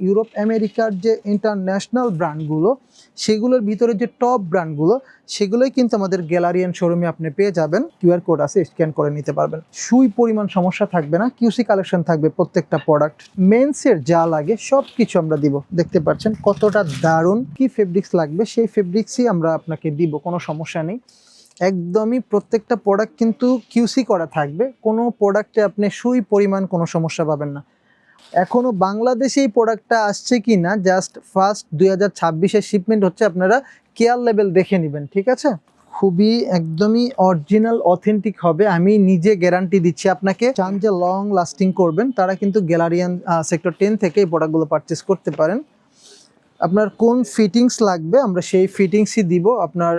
Europe আমেরিকার যে international ব্র্যান্ডগুলো সেগুলোর ভিতরে যে টপ ব্র্যান্ডগুলো সেগুলোই কিন্তু আমাদের গ্যালারিয়ান শোরুমে আপনি পেয়ে যাবেন। কিউআর কোড আছে, স্ক্যান করে নিতে পারবেন। সুই পরিমাণ সমস্যা থাকবে না, কিউসি কালেকশন থাকবে প্রত্যেকটা প্রোডাক্ট। মেন্সের যা লাগে সব কিছু আমরা দিব। দেখতে পাচ্ছেন কতটা দারুণ, কি ফেব্রিক্স লাগবে সেই ফেব্রিক্সই আমরা আপনাকে দিব, কোনো সমস্যা নেই। একদমই প্রত্যেকটা প্রোডাক্ট কিন্তু কিউসি করা থাকবে, কোনো প্রোডাক্টে আপনি সুই পরিমাণ কোনো সমস্যা পাবেন না। এখনও বাংলাদেশে এই প্রোডাক্টটা আসছে কি না জাস্ট ফার্স্ট 2026-এর শিপমেন্ট হচ্ছে, আপনারা কেয়ার লেভেল দেখে নেবেন, ঠিক আছে? খুবই একদমই অরিজিনাল অথেন্টিক হবে, আমি নিজে গ্যারান্টি দিচ্ছি আপনাকে। চান যে লং লাস্টিং করবেন তারা কিন্তু গ্যালারিয়ান সেক্টর 10 থেকে এই প্রোডাক্টগুলো পারচেস করতে পারেন। আপনার কোন ফিটিংস লাগবে আমরা সেই ফিটিংসই দিব। আপনার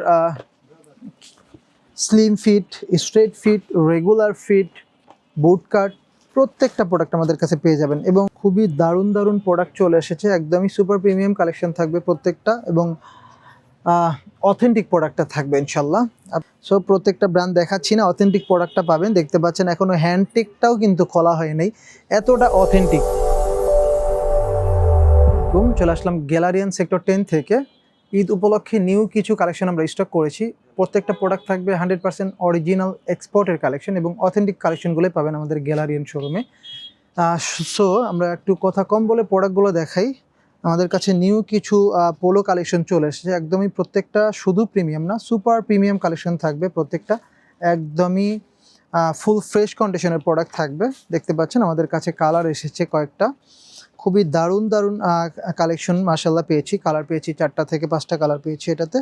slim fit, straight fit, regular fit, boot cut, প্রত্যেকটা প্রোডাক্ট আমাদের কাছে পেয়ে যাবেন। এবং খুবই দারুণ দারুণ প্রোডাক্ট চলে এসেছে, একদমই সুপার প্রিমিয়াম কালেকশন থাকবে প্রত্যেকটা, এবং অথেন্টিক প্রোডাক্টটা থাকবে ইনশাল্লাহ। সো প্রত্যেকটা ব্র্যান্ড দেখাচ্ছি না, অথেন্টিক প্রোডাক্টটা পাবেন। দেখতে পাচ্ছেন এখনও হ্যান্ডটেকটাও কিন্তু খোলা হয় নাই, এতটা অথেন্টিক। চলে আসলাম গ্যালারিয়ান সেক্টর 10 থেকে। ঈদ উপলক্ষে নিউ কিছু কালেকশন আমরা স্টক করেছি। প্রত্যেকটা প্রোডাক্ট থাকবে 100% অরিজিনাল এক্সপোর্টের কালেকশন, এবং অথেন্টিক কালেকশনগুলোই পাবেন আমাদের গ্যালারিয়ান শোরুমে। সো আমরা একটু কথা কম বলে প্রোডাক্টগুলো দেখাই। আমাদের কাছে নিউ কিছু পোলো কালেকশন চলে এসেছে, একদমই প্রত্যেকটা শুধু প্রিমিয়াম না, সুপার প্রিমিয়াম কালেকশন থাকবে প্রত্যেকটা, একদমই ফুল ফ্রেশ কন্ডিশনের প্রোডাক্ট থাকবে। দেখতে পাচ্ছেন আমাদের কাছে কালার এসেছে কয়েকটা, খুবই দারুণ দারুণ কালেকশন মাশাআল্লাহ পেয়েছি। কালার পেয়েছি 4টা থেকে 5টা কালার পেয়েছি এটাতে।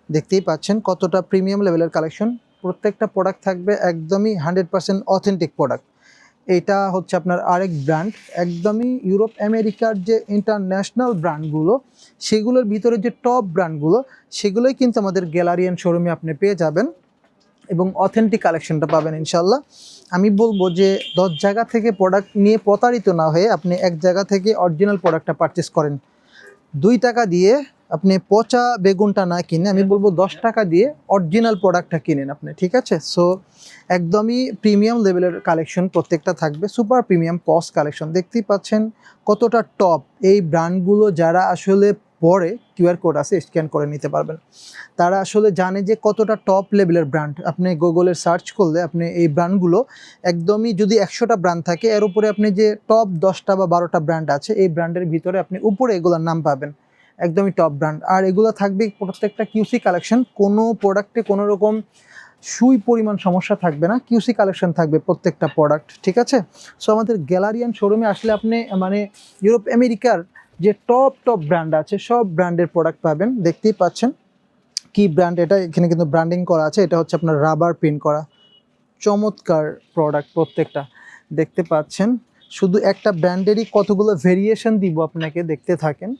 দেখতেই পাচ্ছেন কতটা প্রিমিয়াম লেভেলের কালেকশন। প্রত্যেকটা প্রোডাক্ট থাকবে একদমই 100% অথেন্টিক প্রোডাক্ট। এটা হচ্ছে আপনার আরেক ব্র্যান্ড, একদমই ইউরোপ আমেরিকার যে ইন্টারন্যাশনাল ব্র্যান্ডগুলো সেগুলোর ভিতরে যে টপ ব্র্যান্ডগুলো সেগুলোই কিন্তু আমাদের গ্যালারিয়ান শোরুমে আপনি পেয়ে যাবেন, এবং অথেন্টিক কালেকশনটা পাবেন ইনশাল্লাহ। আমি বলবো যে 10 জায়গা থেকে প্রোডাক্ট নিয়ে প্রতারিত না হয়ে আপনি এক জায়গা থেকে অরিজিনাল প্রোডাক্টটা পারচেস করেন। 2 টাকা দিয়ে আপনি পচা বেগুনটা না কিনে আমি বলবো 10 টাকা দিয়ে অরিজিনাল প্রোডাক্টটা কিনেন আপনি, ঠিক আছে? সো একদমই প্রিমিয়াম লেভেলের কালেকশন প্রত্যেকটা থাকবে, সুপার প্রিমিয়াম কস্ট কালেকশন। দেখতেই পাচ্ছেন কতটা টপ এই ব্র্যান্ডগুলো। যারা আসলে পরে কিউআর কোড আছে, স্ক্যান করে নিতে পারবেন, তারা আসলে জানে যে কতটা টপ লেভেলের ব্র্যান্ড। আপনি গুগলে সার্চ করলে আপনি এই ব্র্যান্ডগুলো একদমই, যদি 100টা ব্র্যান্ড থাকে এর উপরে আপনি যে টপ 10টা বা 12টা ব্র্যান্ড আছে এই ব্র্যান্ডের ভিতরে আপনি উপরে এগুলোর নাম পাবেন, একদমই টপ ব্র্যান্ড। আর এগুলো থাকবে প্রত্যেকটা কিউসি কালেকশন, কোনো প্রোডাক্টে কোনো রকম সুই পরিমাণ সমস্যা থাকবে না, কিউসি কালেকশন থাকবে প্রত্যেকটা প্রোডাক্ট, ঠিক আছে? সো আমাদের গ্যালারিয়ান শোরুমে আসলে আপনি মানে ইউরোপ আমেরিকার যে টপ টপ ব্র্যান্ড আছে সব ব্র্যান্ডের প্রোডাক্ট পাবেন। দেখতেই পাচ্ছেন কি ব্র্যান্ড এটা, এখানে কিন্তু ব্র্যান্ডিং করা আছে। এটা হচ্ছে আপনার রাবার প্রিন্ট করা, চমৎকার প্রোডাক্ট প্রত্যেকটা। দেখতে পাচ্ছেন শুধু একটা ব্র্যান্ডেরই কতগুলো ভেরিয়েশন দিব আপনাকে, দেখতে থাকেন।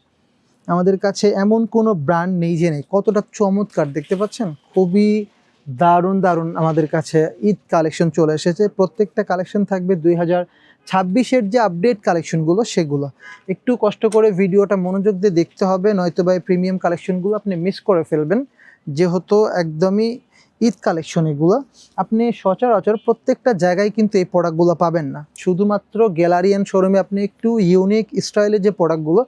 আমাদের কাছে এমন কোনো ব্র্যান্ড নেই যে নেই, কতটা চমৎকার দেখতে পাচ্ছেন। খুবই দারুণ দারুণ আমাদের কাছে ঈদ কালেকশন চলে এসেছে। প্রত্যেকটা কালেকশন থাকবে 2026-এর যে আপডেট কালেকশনগুলো সেগুলো। একটু কষ্ট করে ভিডিওটা মনোযোগ দিয়ে দেখতে হবে, নয়তো বা এই প্রিমিয়াম কালেকশনগুলো আপনি মিস করে ফেলবেন, যেহেতু একদমই ঈদ কালেকশন এগুলো। আপনি সচরাচর প্রত্যেকটা জায়গায় কিন্তু এই প্রোডাক্টগুলো পাবেন না, শুধুমাত্র গ্যালারিয়ান শোরুমে আপনি একটু ইউনিক স্টাইলের যে প্রোডাক্টগুলো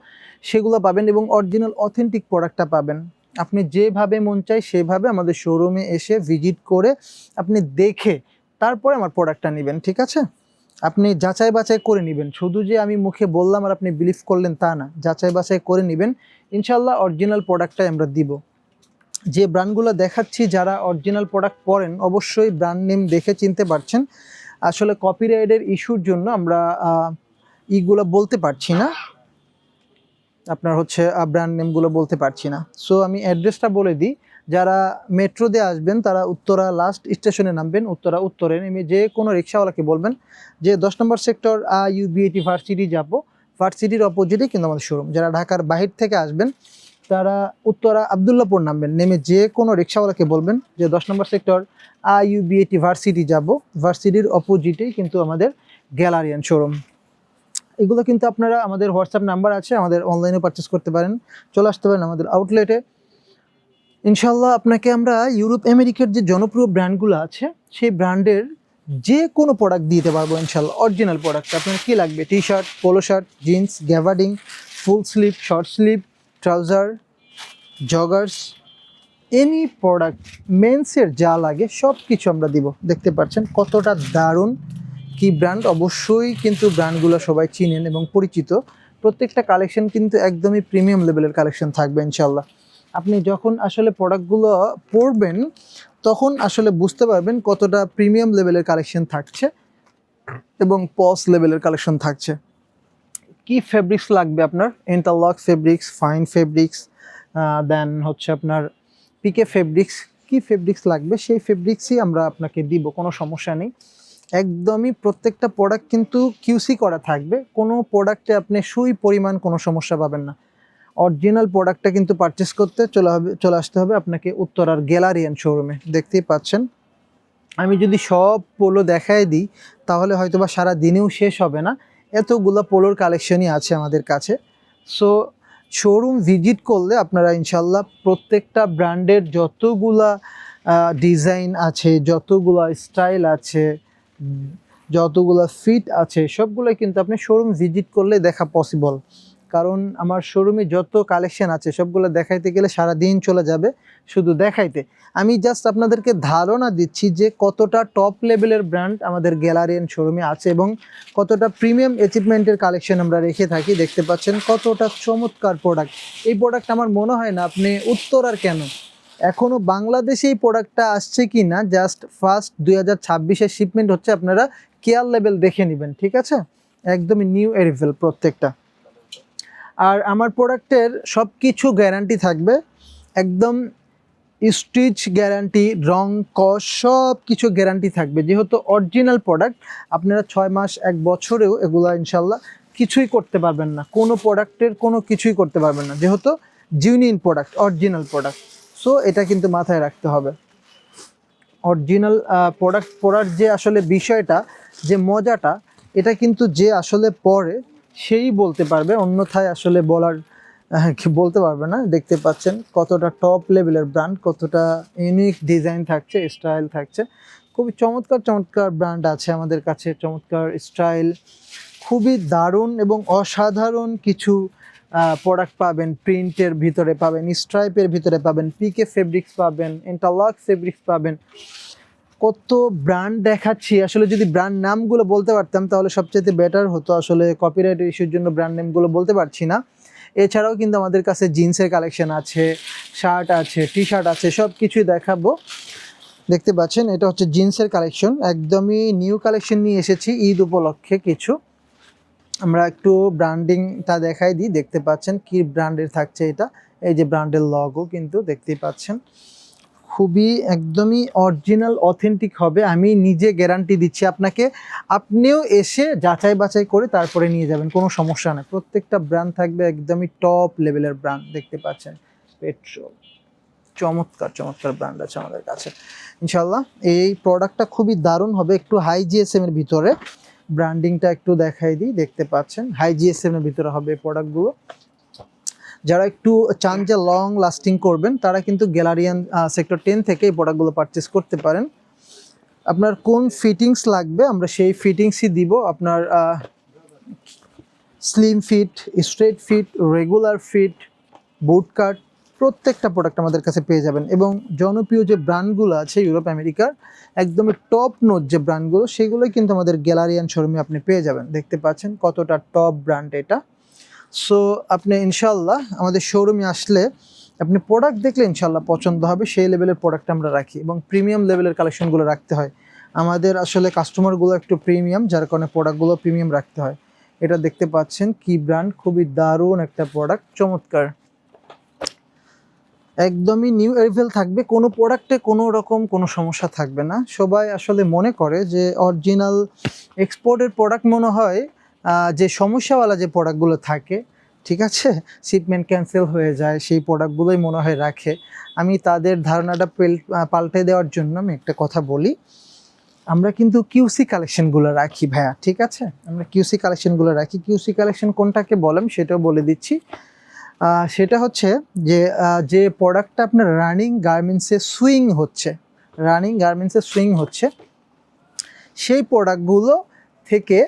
সেগুলো পাবেন, এবং অরিজিনাল অথেন্টিক প্রোডাক্টটা পাবেন। আপনি যেভাবে মন চাই সেভাবে আমাদের শোরুমে এসে ভিজিট করে আপনি দেখে তারপরে আমার প্রোডাক্টটা নেবেন, ঠিক আছে? আপনি যাচাই বাছাই করে নেবেন, শুধু যে আমি মুখে বললাম আর আপনি বিলিভ করলেন তা না, যাচাই বাছাই করে নেবেন। ইনশাল্লাহ অরিজিনাল প্রোডাক্টটাই আমরা দিব। যে ব্র্যান্ডগুলো দেখাচ্ছি যারা অরিজিনাল প্রোডাক্ট পরেন অবশ্যই ব্র্যান্ড নেম দেখে চিনতে পারছেন। আসলে কপিরাইটের ইস্যুর জন্য আমরা ইগুলো বলতে পারছি না, আপনার হচ্ছে ব্র্যান্ড নেমগুলো বলতে পারছি না। সো আমি অ্যাড্রেসটা বলে দিই, যারা মেট্রো দিয়ে আসবেন তারা উত্তরা লাস্ট স্টেশনে নামবেন, উত্তরা উত্তরে নেমে যে কোনো রিক্সাওয়ালাকে বলবেন যে 10 নম্বর সেক্টর ইউবিএটি ভার্সিটি যাবো, ভার্সিটির অপোজিটে কিন্তু আমাদের শোরুম। যারা ঢাকার বাহির থেকে আসবেন তারা উত্তরা আবদুল্লাপুর নামবেন, নেমে যে কোনো রিক্সাওয়ালাকে বলবেন যে 10 নম্বর সেক্টর ইউবিএটি ভার্সিটি যাবো, ভার্সিটির অপোজিটেই কিন্তু আমাদের গ্যালারিয়ান শোরুম। এগুলো কিন্তু আপনারা, আমাদের হোয়াটসঅ্যাপ নাম্বার আছে, আমাদের অনলাইনে পারচেস করতে পারেন, চলে আসতে পারেন আমাদের আউটলেটে। ইনশাল্লাহ আপনাকে আমরা ইউরোপ আমেরিকার যে জনপ্রিয় ব্র্যান্ডগুলো আছে সেই ব্র্যান্ডের যে কোনো প্রোডাক্ট দিতে পারবো ইনশাল্লাহ, অরিজিনাল প্রোডাক্ট। আপনার কী লাগবে, T shirt, polo shirt, jeans, gabardine, full sleeve, short sleeve, trouser, joggers, any product মেন্সের যা লাগে সব কিছু আমরা দিব। দেখতে পাচ্ছেন কতটা দারুণ কি ব্র্যান্ড, অবশ্যই কিন্তু ব্র্যান্ডগুলো সবাই চিনেন এবং পরিচিত। প্রত্যেকটা কালেকশন কিন্তু একদমই প্রিমিয়াম লেভেলের কালেকশন থাকবে ইনশাল্লাহ। আপনি যখন আসলে প্রোডাক্টগুলো পরবেন তখন আসলে বুঝতে পারবেন কতটা প্রিমিয়াম লেভেলের কালেকশন থাকছে এবং পস লেভেলের কালেকশন থাকছে। কি ফেব্রিক্স লাগবে আপনার? ইন্টারলক ফেব্রিক্স, ফাইন ফেব্রিক্স, দেন হচ্ছে আপনার পিকে ফেব্রিক্স, কি ফেব্রিক্স লাগবে সেই ফেব্রিক্সই আমরা আপনাকে দিব, কোনো সমস্যা নেই। একদমই প্রত্যেকটা প্রোডাক্ট কিন্তু কিউসি করা থাকবে, কোনো প্রোডাক্টে আপনি সুই পরিমাণ কোনো সমস্যা পাবেন না। অরিজিনাল প্রোডাক্টটা কিন্তু পারচেস করতে চলে আসতে হবে আপনাকে উত্তরার গ্যালারিয়ান শোরুমে। দেখতেই পাচ্ছেন আমি যদি সব পোলো দেখায় দিই তাহলে হয়তোবা সারা দিনেও শেষ হবে না, এতগুলো পোলোর কালেকশনই আছে আমাদের কাছে। সো শোরুম ভিজিট করলে আপনারা ইনশাল্লাহ প্রত্যেকটা ব্র্যান্ডের যতগুলা ডিজাইন আছে, যতগুলা স্টাইল আছে, যতগুলা ফিট আছে সবগুলোই কিন্তু আপনি শোরুম ভিজিট করলে দেখা পসিবল। কারণ আমার শোরুমে যত কালেকশন আছে সবগুলো দেখাইতে গেলে সারা দিন চলে যাবে শুধু দেখাইতে। আমি জাস্ট আপনাদেরকে ধারণা দিচ্ছি যে কতটা টপ লেভেলের ব্র্যান্ড আমাদের গ্যালারিয়ান শোরুমে আছে এবং কতটা প্রিমিয়াম অ্যাচিভমেন্টের কালেকশন আমরা রেখে থাকি। দেখতে পাচ্ছেন কতটা চমৎকার প্রোডাক্ট। এই প্রোডাক্ট আমার মনে হয় না আপনি উত্তরার কেন এখনও বাংলাদেশে এই প্রোডাক্টটা আসছে কি না, জাস্ট ফার্স্ট 2026-এর শিপমেন্ট হচ্ছে, আপনারা কেয়ার লেভেল দেখে নেবেন, ঠিক আছে? একদমই নিউ অ্যারাইভাল প্রত্যেকটা। আর আমার প্রোডাক্টের সব কিছু গ্যারান্টি থাকবে, একদম স্টিচ গ্যারান্টি, রং কস সব কিছু গ্যারান্টি থাকবে। যেহেতু অরিজিনাল প্রোডাক্ট আপনারা 6 মাস 1 বছরেও এগুলো ইনশাল্লাহ কিছুই করতে পারবেন না, কোনো প্রোডাক্টের কোনো কিছুই করতে পারবেন না, যেহেতু genuine product, original product. So এটা কিন্তু মাথায় রাখতে হবে। অরিজিনাল প্রোডাক্ট পরার যে আসলে বিষয়টা, যে মজাটা, এটা কিন্তু যে আসলে পরে সেই বলতে পারবে, অন্যথায় আসলে বলতে পারবে না। দেখতে পাচ্ছেন কতটা টপ লেভেলের ব্র্যান্ড, কতটা ইউনিক ডিজাইন থাকছে, স্টাইল থাকছে। খুবই চমৎকার চমৎকার ব্র্যান্ড আছে আমাদের কাছে, চমৎকার স্টাইল, খুবই দারুণ এবং অসাধারণ কিছু প্রোডাক্ট পাবেন। প্রিন্টের ভিতরে পাবেন, স্ট্রাইপের ভিতরে পাবেন, পিকে ফেব্রিক্স পাবেন, ইন্টারলক ফেব্রিক্স পাবেন। কত ব্র্যান্ড দেখাচ্ছি, আসলে যদি ব্র্যান্ড নামগুলো বলতে পারতাম তাহলে সবচেয়ে বেটার হতো। আসলে কপিরাইট ইস্যুর জন্য ব্র্যান্ড নেমগুলো বলতে পারছি না। এছাড়াও কিন্তু আমাদের কাছে জিন্সের কালেকশন আছে, শার্ট আছে, টি শার্ট আছে, সব কিছুই দেখাবো। দেখতে পাচ্ছেন এটা হচ্ছে জিন্সের কালেকশন, একদমই নিউ কালেকশন নিয়ে এসেছি ঈদ উপলক্ষে কিছু। আমরা একটু ব্র্যান্ডিংটা দেখাই দিই। দেখতে পাচ্ছেন কি ব্র্যান্ডের থাকছে এটা, এই যে ব্র্যান্ডের লগো কিন্তু দেখতেই পাচ্ছেন, খুবই একদমই অরিজিনাল অথেন্টিক হবে, আমি নিজে গ্যারান্টি দিচ্ছি আপনাকে। আপনিও এসে যাচাই বাছাই করে তারপরে নিয়ে যাবেন, কোনো সমস্যা নেই। প্রত্যেকটা ব্র্যান্ড থাকবে একদমই টপ লেভেলের ব্র্যান্ড। দেখতে পাচ্ছেন পেট্রোল, চমৎকার চমৎকার ব্র্যান্ড আছে আমাদের কাছে ইনশাল্লাহ। এই প্রোডাক্টটা খুবই দারুণ হবে, একটু হাই জিএসএম এর ভিতরে। ব্র্যান্ডিংটা একটু দেখাই দিই, দেখতে পাচ্ছেন হাই জিএসএম এর ভিতরে হবে এই প্রোডাক্টগুলো। যারা একটু চান যে লং লাস্টিং করবেন তারা কিন্তু গ্যালারিয়ান সেক্টর 10 থেকে এই প্রোডাক্টগুলো পারচেস করতে পারেন। আপনার কোন ফিটিংস লাগবে আমরা সেই ফিটিংসই দিব। আপনার slim fit, straight fit, regular fit, boot cut, প্রত্যেকটা প্রোডাক্ট আমাদের কাছে পেয়ে যাবেন। এবং জনপ্রিয় যে ব্র্যান্ডগুলো আছে ইউরোপ আমেরিকার একদমই টপ নোট যে ব্র্যান্ডগুলো, সেগুলোই কিন্তু আমাদের গ্যালারিয়ান শোরুমে আপনি পেয়ে যাবেন। দেখতে পাচ্ছেন কতটা টপ ব্র্যান্ড এটা। সো আপনি ইনশাল্লাহ আমাদের শোরুমে আসলে আপনি প্রোডাক্ট দেখলে ইনশাল্লাহ পছন্দ হবে, সেই লেভেলের প্রোডাক্ট আমরা রাখি এবং প্রিমিয়াম লেভেলের কালেকশনগুলো রাখতে হয়। আমাদের আসলে কাস্টমারগুলো একটু প্রিমিয়াম, যার কারণে প্রোডাক্টগুলো প্রিমিয়াম রাখতে হয়। এটা দেখতে পাচ্ছেন কি ব্র্যান্ড, খুবই দারুণ একটা প্রোডাক্ট, চমৎকার, একদমই নিউ অ্যারাইভাল থাকবে। কোনো প্রোডাক্টে কোনো রকম কোনো সমস্যা থাকবে না। সবাই আসলে মনে করে যে অরিজিনাল এক্সপোর্টের প্রোডাক্ট মনে হয় যে সমস্যাওয়ালা যে প্রোডাক্টগুলো থাকে, ঠিক আছে, শিপমেন্ট ক্যান্সেল হয়ে যায়, সেই প্রোডাক্টগুলোই মনে হয় রাখে। আমি তাদের ধারণাটা পাল্টে দেওয়ার জন্য আমি একটা কথা বলি, আমরা কিন্তু কিউসি কালেকশনগুলো রাখি ভাইয়া, ঠিক আছে? আমরা কিউসি কালেকশনগুলো রাখি। কিউসি কালেকশন কোনটাকে বলেন সেটাও বলে দিচ্ছি। সেটা হচ্ছে যে প্রোডাক্টটা আপনার রানিং গার্মেন্টসে সুইং হচ্ছে সেই প্রোডাক্টগুলো থেকে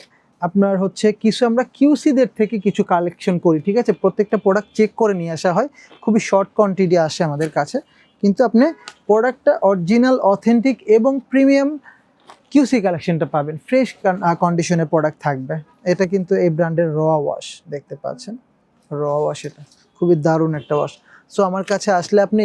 আপনার হচ্ছে কিছু আমরা কিউসিদের থেকে কিছু কালেকশন করি, ঠিক আছে। প্রত্যেকটা প্রোডাক্ট চেক করে নিয়ে আসা হয়, খুবই শর্ট কোয়ান্টিটি আসে আমাদের কাছে, কিন্তু আপনি প্রোডাক্টটা অরিজিনাল অথেন্টিক এবং প্রিমিয়াম কিউসি কালেকশনটা পাবেন, ফ্রেশ কন্ডিশনের প্রোডাক্ট থাকবে। এটা কিন্তু এই ব্র্যান্ডের র ওয়াশ দেখতে পাচ্ছেন, র ওয়াশ, এটা খুবই দারুণ একটা ওয়াশ। সো আমার কাছে আসলে আপনি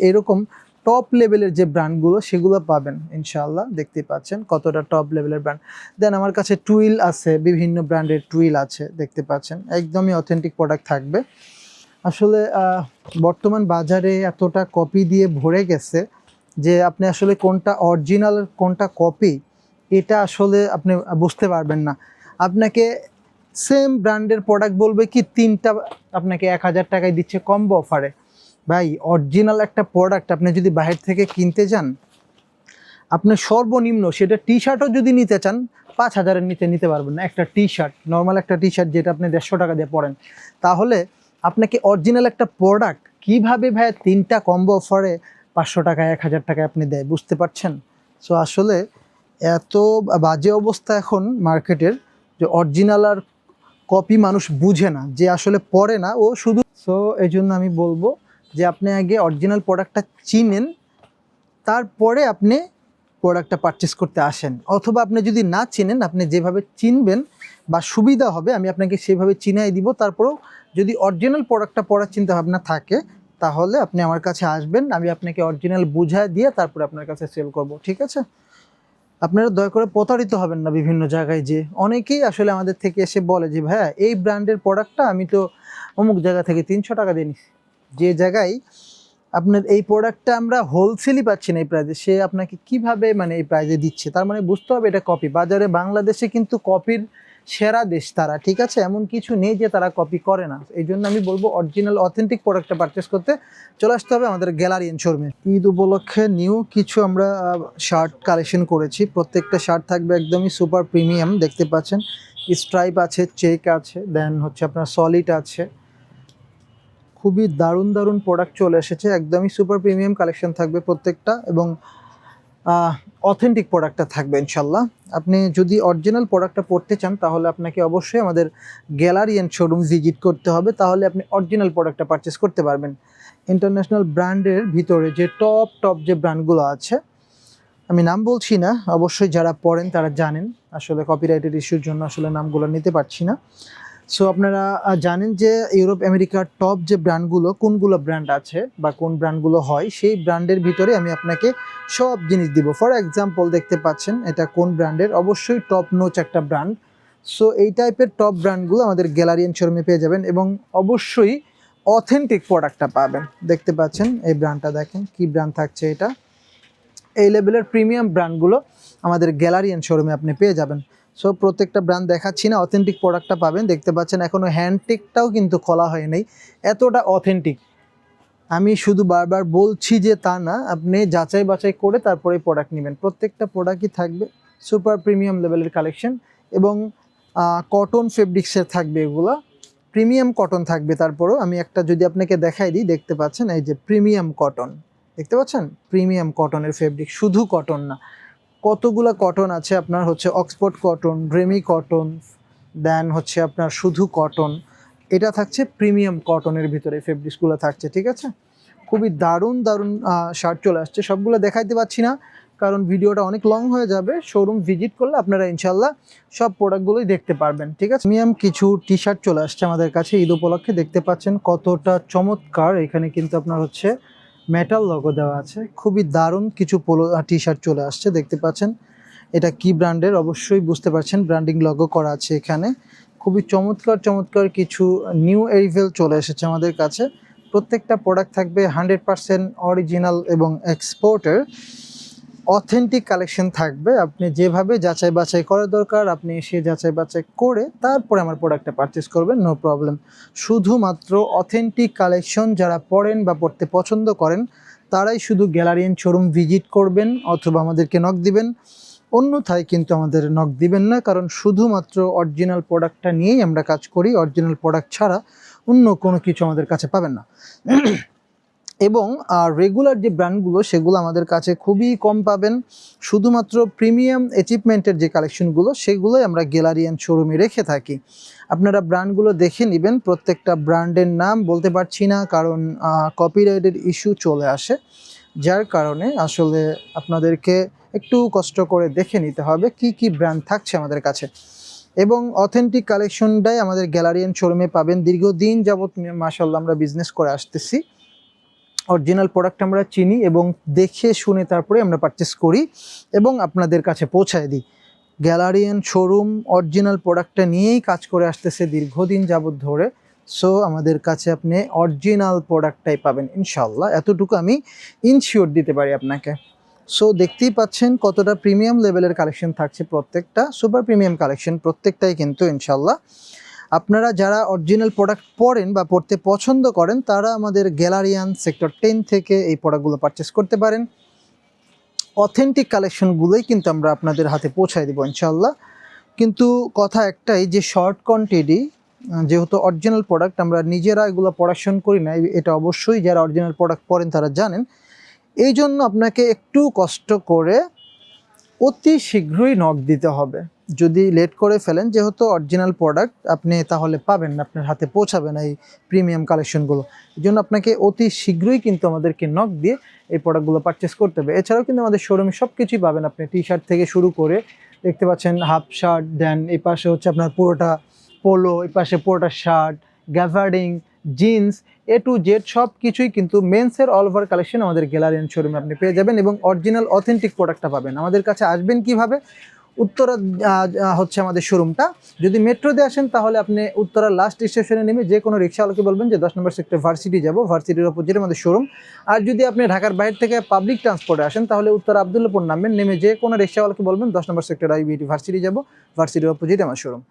এরকম টপ লেভেলের যে ব্র্যান্ডগুলো সেগুলো পাবেন ইনশাআল্লাহ। দেখতে পাচ্ছেন কতটা টপ লেভেলের ব্র্যান্ড। দেন আমার কাছে টুইল আছে, বিভিন্ন ব্র্যান্ডের টুইল আছে, দেখতে পাচ্ছেন একদমই অথেন্টিক প্রোডাক্ট থাকবে। আসলে বর্তমান বাজারে এতটা কপি দিয়ে ভরে গেছে যে আপনি আসলে কোনটা অরিজিনাল কোনটা কপি এটা আসলে আপনি বুঝতে পারবেন না। আপনাকে সেম ব্র্যান্ডের প্রোডাক্ট বলবে কি তিনটা আপনাকে 1000 টাকায় দিচ্ছে কম্বো অফারে। ভাই অরিজিনাল একটা প্রোডাক্ট আপনি যদি বাইরে থেকে কিনতে যান, আপনি সর্বনিম্ন সেটা টি শার্টও যদি নিতে চান 5000-এর নিচে নিতে পারবেন না। একটা টি শার্ট, নর্মাল একটা টি শার্ট যেটা আপনি 150 টাকা দিয়ে পরেন, তাহলে আপনাকে অরিজিনাল একটা প্রোডাক্ট কীভাবে ভাই তিনটা কম্বো অফারে 500 টাকায় 1000 টাকায় আপনি দেয়, বুঝতে পারছেন? সো আসলে এত বাজে অবস্থা এখন মার্কেটের যে অরিজিনাল আর কপি মানুষ বুঝে না, যে আসলে পরে না ও শুধু। সো এই জন্য আমি বলবো যে আপনি আগে অরিজিনাল প্রোডাক্টটা চিনেন, তারপরে আপনি প্রোডাক্টটা পারচেস করতে আসেন। অথবা আপনি যদি না চিনেন, আপনি যেভাবে চিনবেন বা সুবিধা হবে আমি আপনাকে সেভাবে চিনাই দিব। তারপরেও যদি অরিজিনাল প্রোডাক্টটা পড়ার চিন্তা ভাবনা থাকে তাহলে আপনি আমার কাছে আসবেন, আমি আপনাকে অরিজিনাল বুঝায় দিয়ে তারপরে আপনার কাছে সেল করব, ঠিক আছে? আপনারা দয়া করে প্রতারিত হবেন না বিভিন্ন জায়গায়। যে অনেকেই আসলে আমাদের থেকে এসে বলে যে ভাইয়া এই ব্র্যান্ডের প্রোডাক্টটা আমি তো অমুক জায়গা থেকে 300 টাকা দিয়ে নিচ্ছি, যে জায়গায় আপনার এই প্রোডাক্টটা আমরা হোলসেলই পাচ্ছি না এই প্রাইজে, সে আপনাকে কিভাবে মানে এই প্রাইজে দিচ্ছে? তার মানে বুঝতে হবে এটা কপি। বাজারে বাংলাদেশে কিন্তু কপির সেরা দেশ তারা, ঠিক আছে? এমন কিছু নেই যে তারা কপি করে না। এই জন্য আমি বলবো অরিজিনাল অথেন্টিক প্রোডাক্টটা পারচেস করতে চলে আসতে হবে আমাদের গ্যালারিয়ান শোরুমে। ঈদ উপলক্ষে নিউ কিছু আমরা শার্ট কালেকশন করেছি। প্রত্যেকটা শার্ট থাকবে একদমই সুপার প্রিমিয়াম, দেখতে পাচ্ছেন স্ট্রাইপ আছে, চেক আছে, দেন হচ্ছে আপনার সলিড আছে। খুবই দারুণ দারুণ প্রোডাক্ট চলে এসেছে, একদমই সুপার প্রিমিয়াম কালেকশন থাকবে প্রত্যেকটা, এবং অথেন্টিক প্রোডাক্টটা থাকবে ইনশাল্লাহ। আপনি যদি অরিজিনাল প্রোডাক্টটা পড়তে চান তাহলে আপনাকে অবশ্যই আমাদের গ্যালারিয়ান শোরুম ভিজিট করতে হবে, তাহলে আপনি অরিজিনাল প্রোডাক্টটা পারচেস করতে পারবেন। ইন্টারন্যাশনাল ব্র্যান্ডের ভিতরে যে টপ যে ব্র্যান্ডগুলো আছে, আমি নাম বলছি না, অবশ্যই যারা পড়েন তারা জানেন, আসলে কপিরাইটের ইস্যুর জন্য আসলে নামগুলো নিতে পারছি না। সো আপনারা জানেন যে ইউরোপ আমেরিকার টপ যে ব্র্যান্ডগুলো, কোনগুলো ব্র্যান্ড আছে বা কোন ব্র্যান্ডগুলো হয়, সেই ব্র্যান্ডের ভিতরে আমি আপনাকে সব জিনিস দিব। ফর এক্সাম্পল দেখতে পাচ্ছেন এটা কোন ব্র্যান্ডের, অবশ্যই টপ নোচ একটা ব্র্যান্ড। সো এই টাইপের টপ ব্র্যান্ডগুলো আমাদের গ্যালারিয়ান শোরুমে পেয়ে যাবেন, এবং অবশ্যই অথেন্টিক প্রোডাক্টটা পাবেন। দেখতে পাচ্ছেন এই ব্র্যান্ডটা, দেখেন কি ব্র্যান্ড থাকছে এটা। এই লেভেলের প্রিমিয়াম ব্র্যান্ডগুলো আমাদের গ্যালারিয়ান শোরুমে আপনি পেয়ে যাবেন। সো প্রত্যেকটা ব্র্যান্ড দেখাচ্ছি না, অথেন্টিক প্রোডাক্টটা পাবেন। দেখতে পাচ্ছেন এখনও হ্যান্ডটেকটাও কিন্তু খোলা হয় নাই, এতটা অথেন্টিক। আমি শুধু বারবার বলছি যে তা না, আপনি যাচাই বাছাই করে তারপরে প্রোডাক্ট নেবেন। প্রত্যেকটা প্রোডাক্টই থাকবে সুপার প্রিমিয়াম লেভেলের কালেকশন, এবং কটন ফেব্রিক্সের থাকবে, এগুলো প্রিমিয়াম কটন থাকবে। তারপরেও আমি একটা যদি আপনাকে দেখাই দিই, দেখতে পাচ্ছেন এই যে প্রিমিয়াম কটন, দেখতে পাচ্ছেন প্রিমিয়াম কটনের ফেব্রিক, শুধু কটন না, কতগুলো কটন আছে আপনার, হচ্ছে অক্সফোর্ড কটন, রেমি কটন, দেন হচ্ছে আপনার শুধু কটন, এটা থাকছে প্রিমিয়াম কটনের ভিতরে ফেব্রিক্সগুলো থাকছে, ঠিক আছে? খুবই দারুণ দারুণ শার্ট চলে আসছে, সবগুলো দেখাইতে পারছি না কারণ ভিডিওটা অনেক লং হয়ে যাবে। শোরুম ভিজিট করলে আপনারা ইনশাল্লাহ সব প্রোডাক্টগুলোই দেখতে পারবেন, ঠিক আছে? প্রিমিয়াম কিছু টি শার্ট চলে আসছে আমাদের কাছে ঈদ উপলক্ষে, দেখতে পাচ্ছেন কতটা চমৎকার। এখানে কিন্তু আপনার হচ্ছে মেটাল লোগো দেওয়া আছে, খুবই দারুণ কিছু পোলো টি শার্ট চলে আসছে, দেখতে পাচ্ছেন। এটা কি ব্র্যান্ডের অবশ্যই বুঝতে পারছেন, ব্র্যান্ডিং লোগো করা আছে এখানে। খুবই চমৎকার চমৎকার কিছু নিউ এরিভেল চলে এসেছে আমাদের কাছে। প্রত্যেকটা প্রোডাক্ট থাকবে 100% অরিজিনাল এবং এক্সপোর্টের অথেন্টিক কালেকশন থাকবে। আপনি যেভাবে যাচাই বাছাই করা দরকার আপনি এসে যাচাই বাছাই করে তারপরে আমার প্রোডাক্টটা পারচেস করবেন, নো প্রবলেম। শুধুমাত্র অথেন্টিক কালেকশন যারা পড়েন বা পড়তে পছন্দ করেন তারাই শুধু গ্যালারিয়ান শোরুম ভিজিট করবেন অথবা আমাদেরকে নক দিবেন, অন্যথায় কিন্তু আমাদের নক দিবেন না, কারণ শুধুমাত্র অরিজিনাল প্রোডাক্টটা নিয়েই আমরা কাজ করি। অরিজিনাল প্রোডাক্ট ছাড়া অন্য কোনো কিছু আমাদের কাছে পাবেন না। এবং রেগুলার যে ব্র্যান্ডগুলো সেগুলো আমাদের কাছে খুবই কম পাবেন। শুধুমাত্র প্রিমিয়াম অ্যাচিভমেন্টের যে কালেকশনগুলো সেগুলোই আমরা গ্যালারিয়ান শোরুমে রেখে থাকি। আপনারা ব্র্যান্ডগুলো দেখে নেবেন। প্রত্যেকটা ব্র্যান্ডের নাম বলতে পারছি না, কারণ কপিরাইটের ইস্যু চলে আসে, যার কারণে আসলে আপনাদেরকে একটু কষ্ট করে দেখে নিতে হবে কি কি ব্র্যান্ড থাকছে আমাদের কাছে। এবং অথেন্টিক কালেকশনটাই আমাদের গ্যালারিয়ান শোরুমে পাবেন। দীর্ঘদিন যাবৎ মাশাআল্লাহ আমরা বিজনেস করে আসতেছি। অরিজিনাল প্রোডাক্ট আমরা চিনি এবং দেখে শুনে তারপরে আমরা পারচেস করি এবং আপনাদের কাছে পৌঁছায় দিই। গ্যালারিয়ান শোরুম অরিজিনাল প্রোডাক্টটা নিয়েই কাজ করে আসতেছে দীর্ঘদিন যাবৎ ধরে। সো আমাদের কাছে আপনি অরিজিনাল প্রোডাক্টটাই পাবেন ইনশাআল্লাহ, এতটুকু আমি ইনশিওর দিতে পারি আপনাকে। সো দেখতেই পাচ্ছেন কতটা প্রিমিয়াম লেভেলের কালেকশন থাকছে, প্রত্যেকটা সুপার প্রিমিয়াম কালেকশন, প্রত্যেকটাই কিন্তু ইনশাআল্লাহ। আপনারা যারা অরিজিনাল প্রোডাক্ট পরেন বা পড়তে পছন্দ করেন তারা আমাদের গ্যালারিয়ান সেক্টর 10 থেকে এই প্রোডাক্টগুলো পারচেস করতে পারেন। অথেন্টিক কালেকশনগুলোই কিন্তু আমরা আপনাদের হাতে পৌঁছায় দেবো ইনশাআল্লাহ। কিন্তু কথা একটাই যে শর্ট কোয়ান্টিটি, যেহেতু অরিজিনাল প্রোডাক্ট আমরা নিজেরা এগুলো প্রোডাকশন করি না, এটা অবশ্যই যারা অরিজিনাল প্রোডাক্ট পরেন তারা জানেন। এই জন্য আপনাকে একটু কষ্ট করে অতি শীঘ্রই নক দিতে হবে। যদি লেট করে ফেলেন, যেহেতু অরিজিনাল প্রোডাক্ট আপনি তাহলে পাবেন না, আপনার হাতে পৌঁছাবে না এই প্রিমিয়াম কালেকশনগুলো। এই জন্য আপনাকে অতি শীঘ্রই কিন্তু আমাদেরকে নক দিয়ে এই প্রোডাক্টগুলো পারচেস করতে হবে। এছাড়াও কিন্তু আমাদের শোরুমে সব কিছুই পাবেন আপনি, টি শার্ট থেকে শুরু করে দেখতে পাচ্ছেন হাফ শার্ট, দেন এই পাশে হচ্ছে আপনার পুরোটা পোলো, এই পাশে পুরোটা shirt, গ্যাভার্ডিং, jeans, A to Z সব কিছুই কিন্তু মেন্সের অল ওভার কালেকশন আমাদের গ্যালারিয়ান শোরুমে আপনি পেয়ে যাবেন এবং অরিজিনাল অথেন্টিক প্রোডাক্টটা পাবেন। আমাদের কাছে আসবেন কিভাবে? উত্তরা হচ্ছে আমাদের শোরুমটা। যদি মেট্রো দিয়ে আসেন তাহলে আপনি উত্তরা লাস্ট স্টেশনে নেমে যে কোনো রিক্সাওয়ালাকে বলবেন যে 10 নম্বর সেক্টর ভার্সিটি যাব, ভার্সিটির অপোজিটে আমাদের শোরুম। আর যদি আপনি ঢাকার বাইরে থেকে পাবলিক ট্রান্সপোর্টে আসেন তাহলে উত্তরা আবদুল্লাপুর নামবেন, নেমে যে কোনো রিক্সাওয়ালাকে বলবেন 10 নম্বর সেক্টর আইবিটি ভার্সিটি যাব, ভার্সিটির অপোজিটে আমার শোরুম।